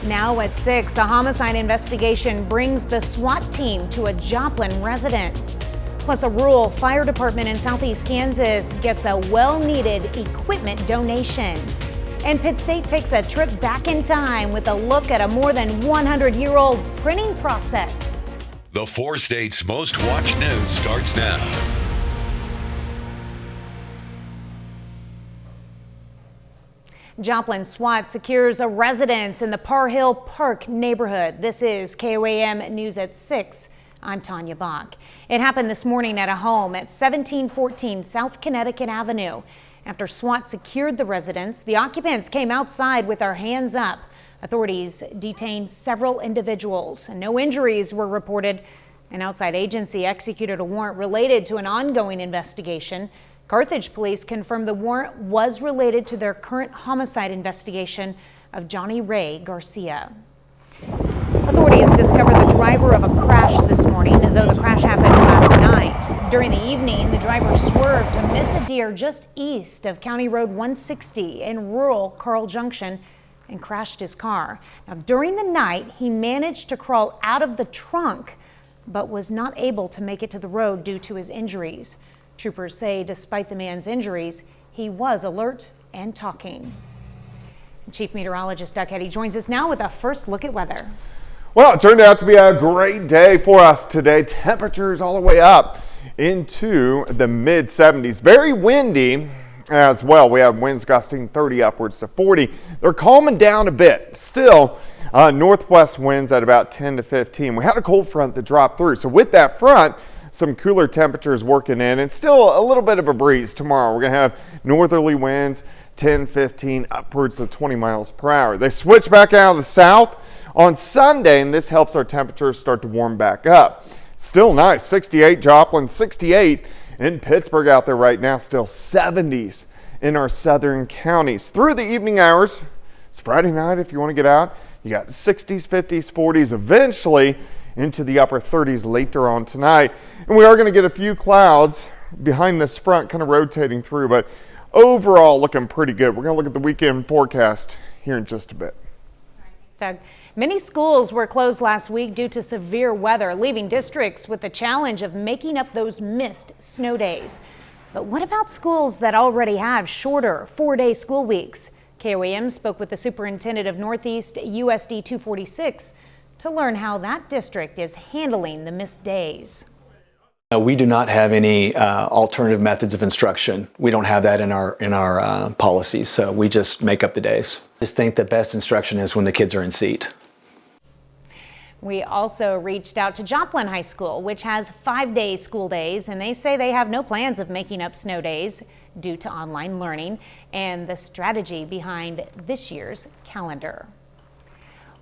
Now at 6, a homicide investigation brings the SWAT team to a Joplin residence. Plus, a rural fire department in southeast Kansas gets a well-needed equipment donation. And Pitt State takes a trip back in time with a look at a more than 100-year-old printing process. The 4 states' most watched news starts now. Joplin SWAT secures a residence in the Par Hill Park neighborhood. This is KOAM News at 6. I'm Tanya Bach. It happened this morning at a home at 1714 South Connecticut Avenue. After SWAT secured the residence, the occupants came outside with their hands up. Authorities detained several individuals, and no injuries were reported. An outside agency executed a warrant related to an ongoing investigation. Carthage police confirmed the warrant was related to their current homicide investigation of Johnny Ray Garcia. Authorities discovered the driver of a crash this morning, though the crash happened last night. During the evening, the driver swerved to miss a deer just east of County Road 160 in rural Carl Junction and crashed his car. Now, during the night, he managed to crawl out of the trunk, but was not able to make it to the road due to his injuries. Troopers say despite the man's injuries, he was alert and talking. Chief Meteorologist Doug Heddy joins us now with a first look at weather. Well, it turned out to be a great day for us today. Temperatures all the way up into the mid 70s. Very windy as well. We have winds gusting 30 upwards to 40. They're calming down a bit. Still, northwest winds at about 10 to 15. We had a cold front that dropped through. So with that front, some cooler temperatures working in, and still a little bit of a breeze tomorrow. We're going to have northerly winds 10, 15, upwards of 20 miles per hour. They switch back out of the south on Sunday, and this helps our temperatures start to warm back up. Still nice, 68 Joplin, 68 in Pittsburgh out there right now, still 70s in our southern counties. Through the evening hours, it's Friday night if you want to get out, you got 60s, 50s, 40s, eventually into the upper 30s later on tonight. And we are going to get a few clouds behind this front kind of rotating through, but overall looking pretty good. We're going to look at the weekend forecast here in just a bit. Thanks, Doug. Many schools were closed last week due to severe weather, leaving districts with the challenge of making up those missed snow days. But what about schools that already have shorter 4-day school weeks? KOAM spoke with the superintendent of Northeast USD 246 to learn how that district is handling the missed days. We do not have any alternative methods of instruction. We don't have that in our policies, so we just make up the days. I just think the best instruction is when the kids are in seat. We also reached out to Joplin High School, which has 5-day school days, and they say they have no plans of making up snow days due to online learning and the strategy behind this year's calendar.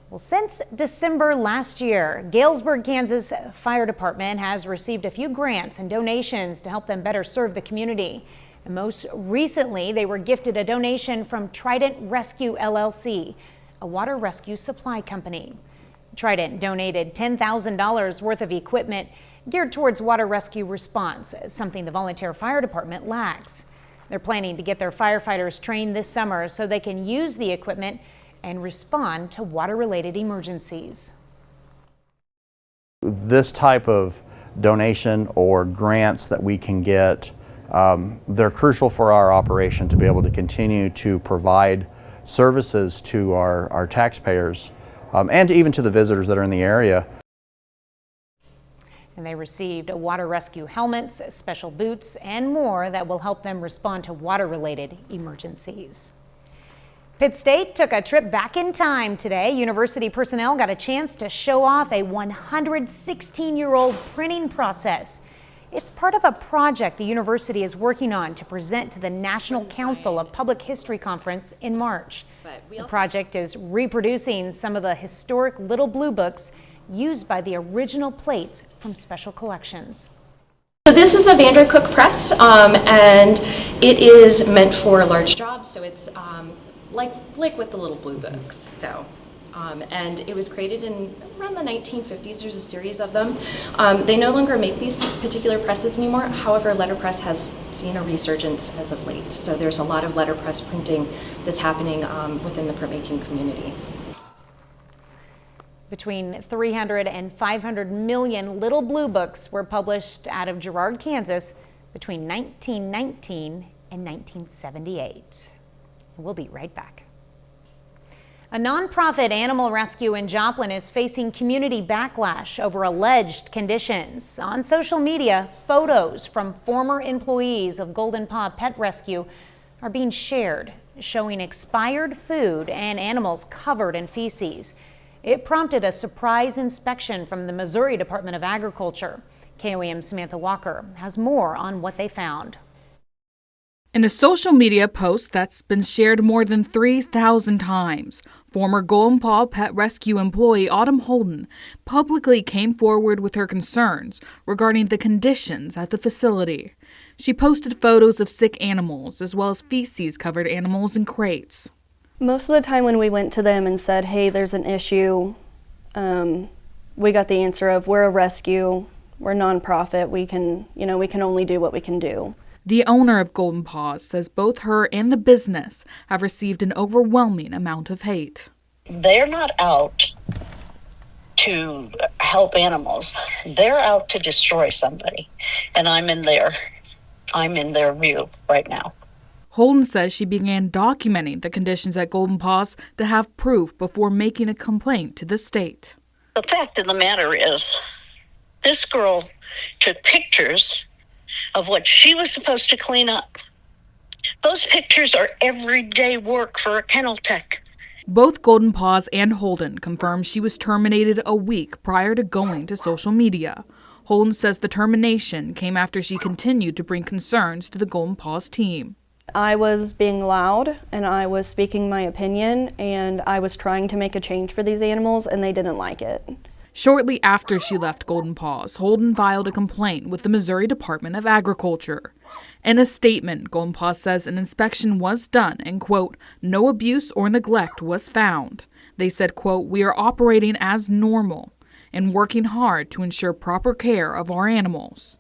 Well, since December last year, Galesburg, Kansas Fire Department has received a few grants and donations to help them better serve the community. And most recently, they were gifted a donation from Trident Rescue LLC, a water rescue supply company. Trident donated $10,000 worth of equipment geared towards water rescue response, something the volunteer fire department lacks. They're planning to get their firefighters trained this summer so they can use the equipment and respond to water-related emergencies. This type of donation or grants that we can get, they're crucial for our operation to be able to continue to provide services to our taxpayers and even to the visitors that are in the area. And they received water rescue helmets, special boots, and more that will help them respond to water-related emergencies. Pitt State took a trip back in time today. University personnel got a chance to show off a 116-year-old printing process. It's part of a project the university is working on to present to the National Council of Public History Conference in March. The project is reproducing some of the historic little blue books used by the original plates from special collections. So this is a Vandercook press, and it is meant for large jobs, so it's like with the little blue books. So, and it was created in around the 1950s. There's a series of them. They no longer make these particular presses anymore. However, letterpress has seen a resurgence as of late. So there's a lot of letterpress printing that's happening within the printmaking community. Between 300 and 500 million little blue books were published out of Girard, Kansas between 1919 and 1978. We'll be right back. A nonprofit animal rescue in Joplin is facing community backlash over alleged conditions. On social media, photos from former employees of Golden Paw Pet Rescue are being shared, showing expired food and animals covered in feces. It prompted a surprise inspection from the Missouri Department of Agriculture. KOAM's Samantha Walker has more on what they found. In a social media post that's been shared more than 3,000 times, former Golden Paw Pet Rescue employee Autumn Holden publicly came forward with her concerns regarding the conditions at the facility. She posted photos of sick animals as well as feces-covered animals in crates. Most of the time when we went to them and said, hey, there's an issue, we got the answer of, we're a rescue, we're nonprofit, we can only do what we can do. The owner of Golden Paws says both her and the business have received an overwhelming amount of hate. They're not out to help animals. They're out to destroy somebody. And I'm in their view right now. Holden says she began documenting the conditions at Golden Paws to have proof before making a complaint to the state. The fact of the matter is, this girl took pictures of what she was supposed to clean up. Those pictures are everyday work for a kennel tech. Both Golden Paws and Holden confirmed she was terminated a week prior to going to social media. Holden says the termination came after she continued to bring concerns to the Golden Paws team. I was being loud and I was speaking my opinion and I was trying to make a change for these animals and they didn't like it. Shortly after she left Golden Paws, Holden filed a complaint with the Missouri Department of Agriculture. In a statement, Golden Paws says an inspection was done and, quote, no abuse or neglect was found. They said, quote, we are operating as normal and working hard to ensure proper care of our animals.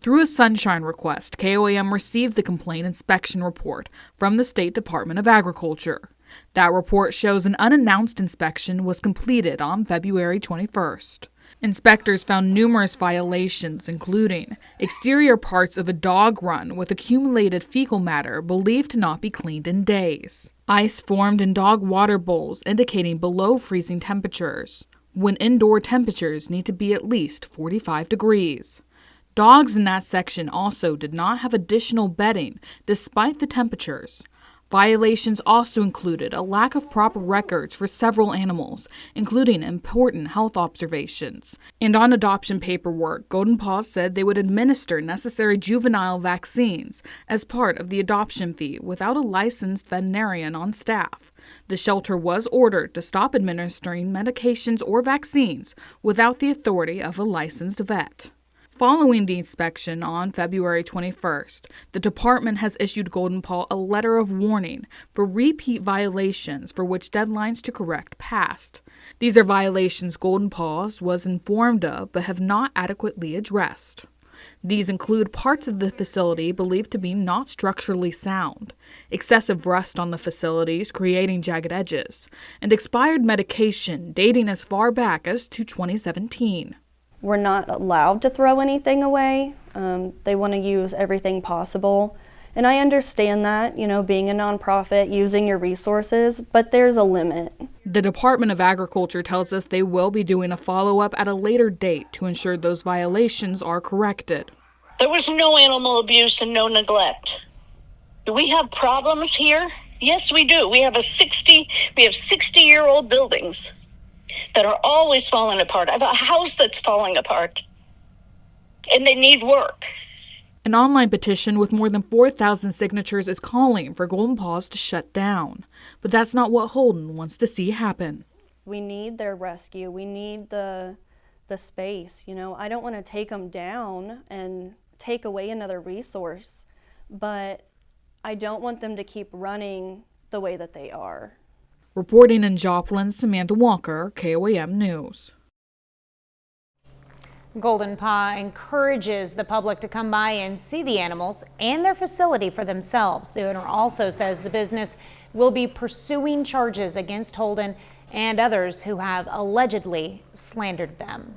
Through a sunshine request, KOAM received the complaint inspection report from the State Department of Agriculture. That report shows an unannounced inspection was completed on February 21st. Inspectors found numerous violations, including exterior parts of a dog run with accumulated fecal matter believed to not be cleaned in days. Ice formed in dog water bowls indicating below freezing temperatures, when indoor temperatures need to be at least 45 degrees. Dogs in that section also did not have additional bedding despite the temperatures. Violations also included a lack of proper records for several animals, including important health observations. And on adoption paperwork, Golden Paws said they would administer necessary juvenile vaccines as part of the adoption fee without a licensed veterinarian on staff. The shelter was ordered to stop administering medications or vaccines without the authority of a licensed vet. Following the inspection on February 21st, the department has issued Golden Paw a letter of warning for repeat violations for which deadlines to correct passed. These are violations Golden Paws was informed of but have not adequately addressed. These include parts of the facility believed to be not structurally sound, excessive rust on the facilities creating jagged edges, and expired medication dating as far back as to 2017. We're not allowed to throw anything away. They want to use everything possible. And I understand that, being a nonprofit, using your resources, but there's a limit. The Department of Agriculture tells us they will be doing a follow-up at a later date to ensure those violations are corrected. There was no animal abuse and no neglect. Do we have problems here? Yes, we do. We have 60-year-old buildings that are always falling apart. I have a house that's falling apart, and they need work. An online petition with more than 4,000 signatures is calling for Golden Paws to shut down. But that's not what Holden wants to see happen. We need their rescue. We need the space. I don't want to take them down and take away another resource, but I don't want them to keep running the way that they are. Reporting in Joplin, Samantha Walker, KOAM News. Golden Paw encourages the public to come by and see the animals and their facility for themselves. The owner also says the business will be pursuing charges against Holden and others who have allegedly slandered them.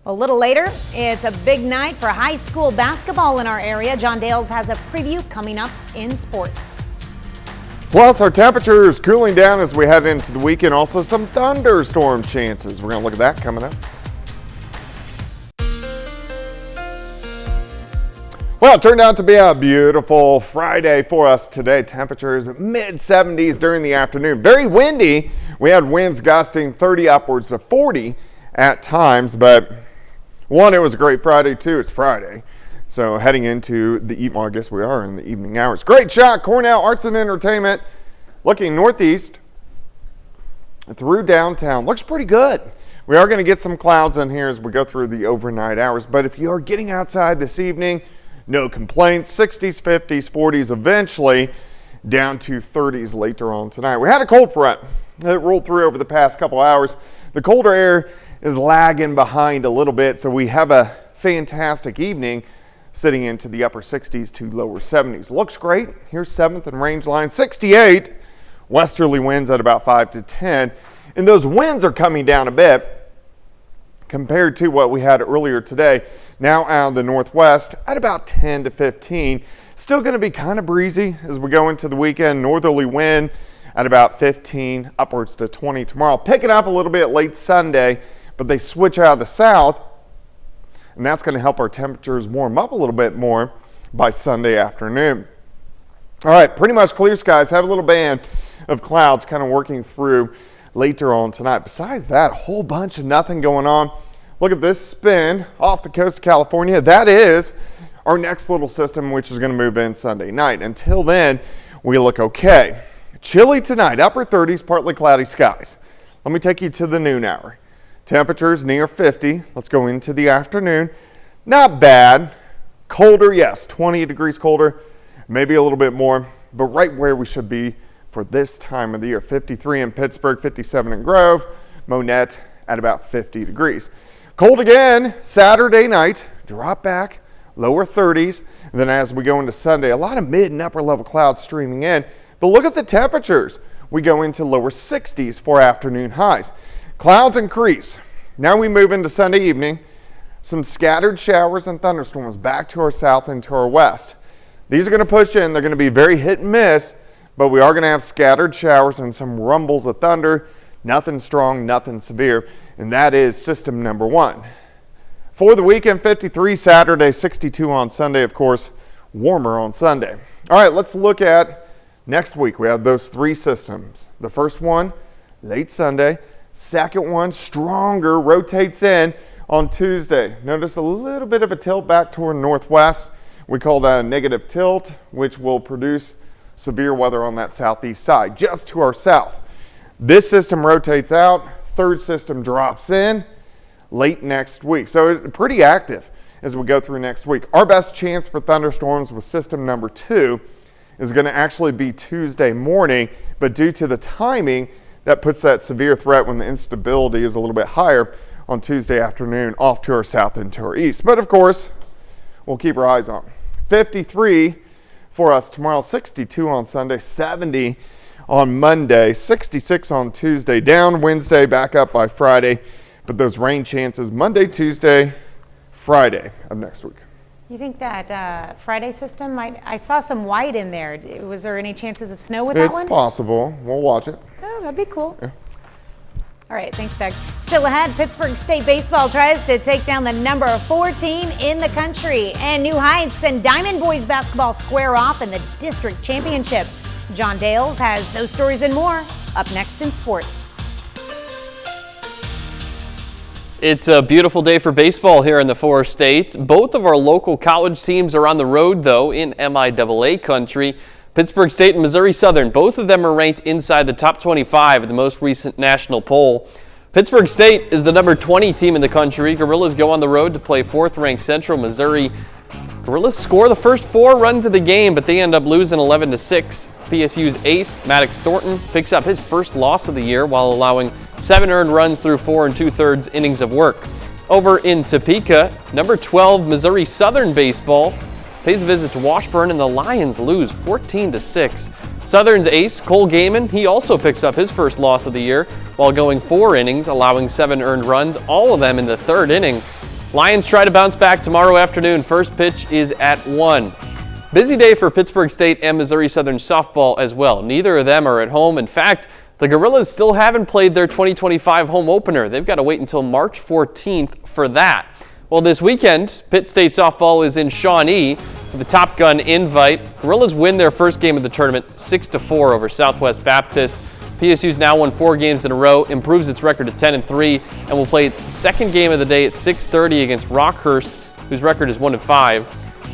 A little later, it's a big night for high school basketball in our area. John Dales has a preview coming up in sports. Plus, our temperature is cooling down as we head into the weekend. Also, some thunderstorm chances. We're going to look at that coming up. Well, it turned out to be a beautiful Friday for us today. Temperatures mid-70s during the afternoon. Very windy. We had winds gusting 30 upwards to 40 at times, but one, it was a great Friday. Two, it's Friday. So heading into the well, I guess we are in the evening hours. Great shot. Cornell Arts and Entertainment looking northeast through downtown. Looks pretty good. We are going to get some clouds in here as we go through the overnight hours, but if you are getting outside this evening, no complaints. 60s, 50s, 40s, eventually down to 30s later on tonight. We had a cold front that rolled through over the past couple hours. The colder air is lagging behind a little bit, so we have a fantastic evening sitting into the upper 60s to lower 70s. Looks great. Here's 7th and range line, 68. Westerly winds at about 5 to 10. And those winds are coming down a bit compared to what we had earlier today. Now out of the northwest at about 10 to 15. Still going to be kind of breezy as we go into the weekend. Northerly wind at about 15, upwards to 20 tomorrow. Picking up a little bit late Sunday, but they switch out of the south, and that's going to help our temperatures warm up a little bit more by Sunday afternoon. All right, pretty much clear skies. Have a little band of clouds kind of working through later on tonight. Besides that, a whole bunch of nothing going on. Look at this spin off the coast of California. That is our next little system, which is going to move in Sunday night. Until then, we look okay. Chilly tonight, upper 30s, partly cloudy skies. Let me take you to the noon hour. Temperatures near 50. Let's go into the afternoon. Not bad. Colder, yes, 20 degrees colder, maybe a little bit more, but right where we should be for this time of the year. 53 in Pittsburgh, 57 in Grove, Monette at about 50 degrees. Cold again Saturday night, drop back, lower 30s. And then as we go into Sunday, a lot of mid and upper level clouds streaming in. But look at the temperatures. We go into lower 60s for afternoon highs. Clouds increase. Now we move into Sunday evening. Some scattered showers and thunderstorms back to our south and to our west. These are going to push in. They're going to be very hit and miss, but we are going to have scattered showers and some rumbles of thunder. Nothing strong, nothing severe, and that is system number one. For the weekend, 53 Saturday, 62 on Sunday, of course, warmer on Sunday. All right, let's look at next week. We have those three systems. The first one, late Sunday. Second one, stronger, rotates in on Tuesday. Notice a little bit of a tilt back toward northwest. We call that a negative tilt, which will produce severe weather on that southeast side, just to our south. This system rotates out. Third system drops in late next week. So it's pretty active as we go through next week. Our best chance for thunderstorms with system number 2 is going to actually be Tuesday morning, but due to the timing, that puts that severe threat when the instability is a little bit higher on Tuesday afternoon off to our south and to our east. But of course, we'll keep our eyes on 53 for us tomorrow, 62 on Sunday, 70 on Monday, 66 on Tuesday, down Wednesday, back up by Friday. But those rain chances Monday, Tuesday, Friday of next week. You think that Friday system might, I saw some white in there. Was there any chances of snow with that one? It's possible. We'll watch it. Oh, that'd be cool. Yeah. All right, thanks, Doug. Still ahead, Pittsburgh State Baseball tries to take down the number 4 team in the country. And New Heights and Diamond Boys basketball square off in the district championship. John Dales has those stories and more up next in sports. It's a beautiful day for baseball here in the 4 states. Both of our local college teams are on the road, though, in MIAA country. Pittsburgh State and Missouri Southern, both of them are ranked inside the top 25 of the most recent national poll. Pittsburgh State is the number 20 team in the country. Gorillas go on the road to play 4th-ranked Central Missouri. Gorillas score the first 4 runs of the game, but they end up losing 11-6. PSU's ace, Maddox Thornton, picks up his first loss of the year while allowing 7 earned runs through 4 2/3 innings of work. Over in Topeka, number 12 Missouri Southern baseball pays a visit to Washburn, and the Lions lose 14-6. Southern's ace, Cole Gaiman, he also picks up his first loss of the year while going 4 innings, allowing 7 earned runs, all of them in the 3rd inning. Lions try to bounce back tomorrow afternoon. First pitch is at 1. Busy day for Pittsburg State and Missouri Southern softball as well. Neither of them are at home. In fact, the Gorillas still haven't played their 2025 home opener. They've got to wait until March 14th for that. Well, this weekend, Pitt State softball is in Shawnee with the Top Gun invite. Gorillas win their first game of the tournament 6-4 over Southwest Baptist. PSU's now won 4 games in a row, improves its record to 10-3, and will play its second game of the day at 6:30 against Rockhurst, whose record is 1-5.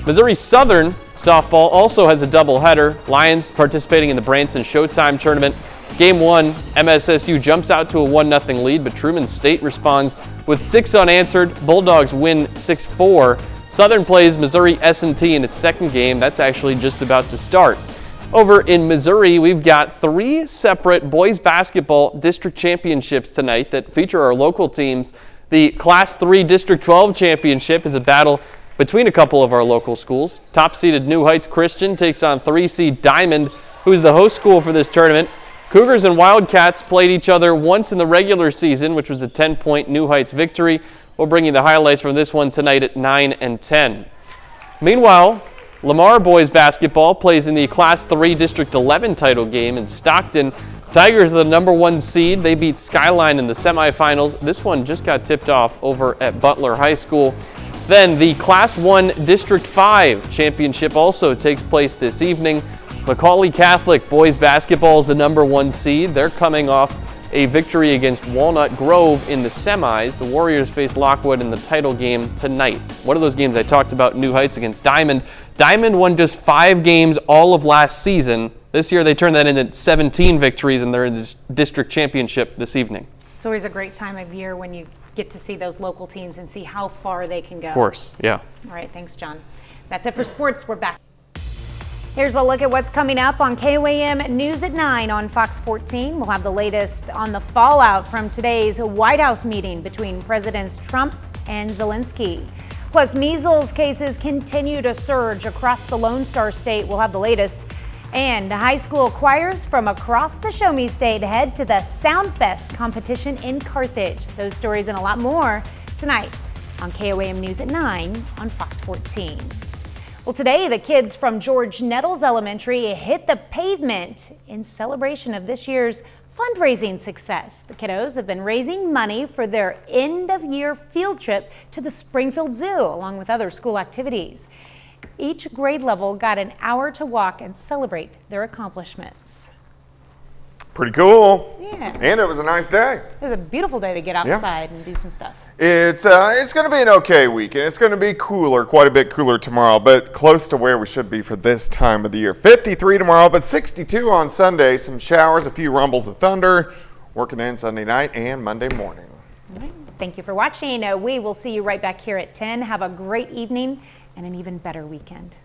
Missouri Southern softball also has a doubleheader. Lions participating in the Branson Showtime tournament. Game 1, MSSU jumps out to a 1-0 lead, but Truman State responds with 6 unanswered. Bulldogs win 6-4. Southern plays Missouri S&T in its second game. That's actually just about to start. Over in Missouri, we've got 3 separate boys basketball district championships tonight that feature our local teams. The Class 3 District 12 championship is a battle between a couple of our local schools. Top-seeded New Heights Christian takes on 3-seed Diamond, who's the host school for this tournament. Cougars and Wildcats played each other once in the regular season, which was a 10-point New Heights victory. We'll bring you the highlights from this one tonight at 9 and 10. Meanwhile, Lamar boys basketball plays in the Class 3 District 11 title game in Stockton. Tigers are the #1 seed. They beat Skyline in the semifinals. This one just got tipped off over at Butler High School. Then the Class 1 District 5 championship also takes place this evening. Macaulay Catholic boys basketball is the #1 seed. They're coming off a victory against Walnut Grove in the semis. The Warriors face Lockwood in the title game tonight. One of those games I talked about, New Heights against Diamond. Diamond won just 5 games all of last season. This year they turned that into 17 victories, and they're in this district championship this evening. It's always a great time of year when you get to see those local teams and see how far they can go. Of course, yeah. All right, thanks, John. That's it for sports. We're back. Here's a look at what's coming up on KOAM News at 9 on Fox 14. We'll have the latest on the fallout from today's White House meeting between Presidents Trump and Zelensky. Plus, measles cases continue to surge across the Lone Star State. We'll have the latest. And high school choirs from across the Show Me State head to the Soundfest competition in Carthage. Those stories and a lot more tonight on KOAM News at 9 on Fox 14. Well, today the kids from George Nettles Elementary hit the pavement in celebration of this year's fundraising success. The kiddos have been raising money for their end-of-year field trip to the Springfield Zoo, along with other school activities. Each grade level got an hour to walk and celebrate their accomplishments. Pretty cool. Yeah. And it was a nice day. It was a beautiful day to get outside and do some stuff. It's going to be an okay weekend. It's going to be cooler, quite a bit cooler tomorrow, but close to where we should be for this time of the year. 53 tomorrow, but 62 on Sunday. Some showers, a few rumbles of thunder. Working in Sunday night and Monday morning. All right. Thank you for watching. We will see you right back here at 10. Have a great evening and an even better weekend.